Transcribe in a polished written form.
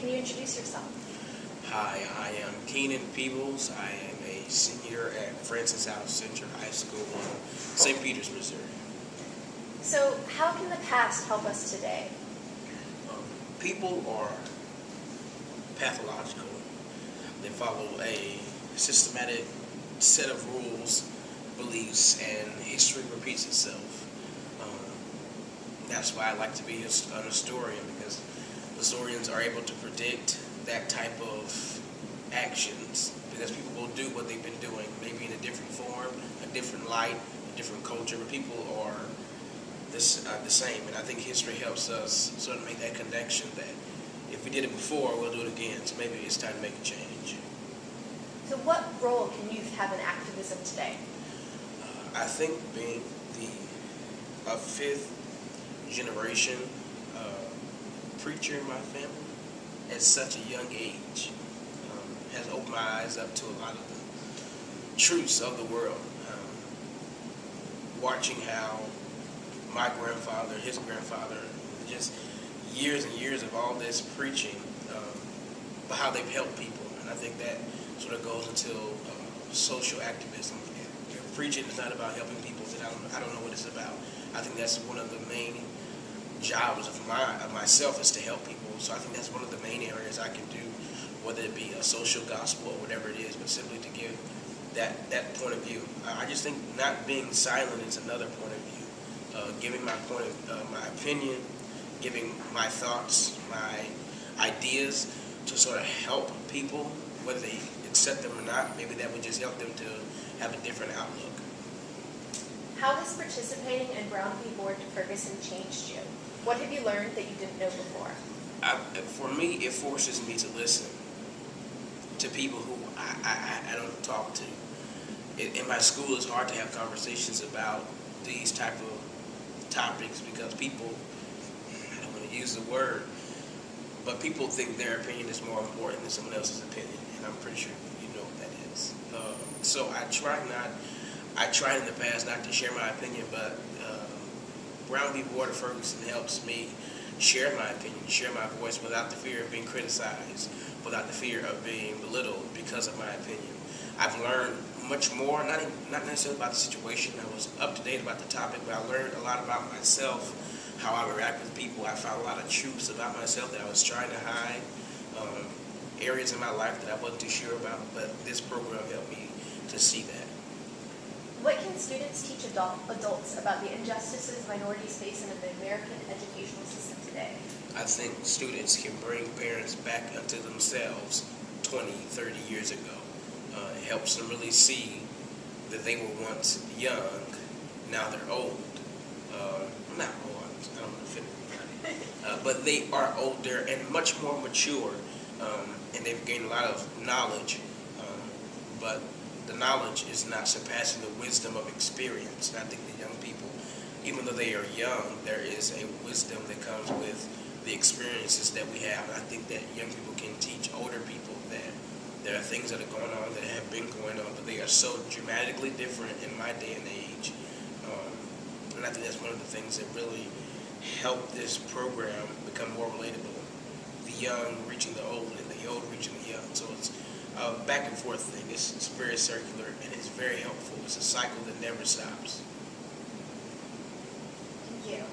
can you introduce yourself? Hi, I am Keenan Peebles. I am a senior at Francis South Central High School in St. Peters, Missouri. So, how can the past help us today? People are pathological. They follow a systematic set of rules, beliefs, and history repeats itself. That's why I like to be an historian, because historians are able to predict that type of actions, because people will do what they've been doing, maybe in a different form, a different light, a different culture, but people are the same. And I think history helps us sort of make that connection that if we did it before, we'll do it again. So maybe it's time to make a change. So what role can youth have in activism today? I think being a fifth generation preacher in my family at such a young age has opened my eyes up to a lot of the truths of the world. Watching how my grandfather, his grandfather, just years and years of all this preaching, but how they've helped people. And I think that sort of goes into social activism. Preaching is not about helping people. I don't know what it's about. I think that's one of the main jobs of myself is to help people. So I think that's one of the main areas I can do, whether it be a social gospel or whatever it is, but simply to give that point of view. I just think not being silent is another point of view. Giving my my opinion, giving my thoughts, my ideas to sort of help people, whether they accept them or not. Maybe that would just help them to have a different outlook. How has participating in Brown v. Board to Ferguson changed you? What have you learned that you didn't know before? For me, it forces me to listen to people who I don't talk to. In my school, it's hard to have conversations about these type of topics because people, I don't want to use the word, but people think their opinion is more important than someone else's opinion, and I'm pretty sure you know what that is. So I tried in the past not to share my opinion, but Brown v. Board of Ferguson helps me share my opinion, share my voice without the fear of being criticized, without the fear of being belittled because of my opinion. I've learned much more, not necessarily about the situation. I was up to date about the topic, but I learned a lot about myself, how I react with people. I found a lot of truths about myself that I was trying to hide, areas in my life that I wasn't too sure about, but this program helped me to see that. What can students teach adults about the injustices minorities face in the American educational system today? I think students can bring parents back into themselves 20, 30 years ago. It helps them really see that they were once young, now they're old. Not old, I don't want to fit anybody. But they are older and much more mature, and they've gained a lot of knowledge. But the knowledge is not surpassing the wisdom of experience. And I think the young people, even though they are young, there is a wisdom that comes with the experiences that we have. And I think that young people can teach older people that there are things that are going on that have been going on, but they are so dramatically different in my day and age. And I think that's one of the things that really helped this program become more relatable. The young reaching the old and the old reaching the young. So it's a back and forth thing. It's very circular and it's very helpful. It's a cycle that never stops. Thank you.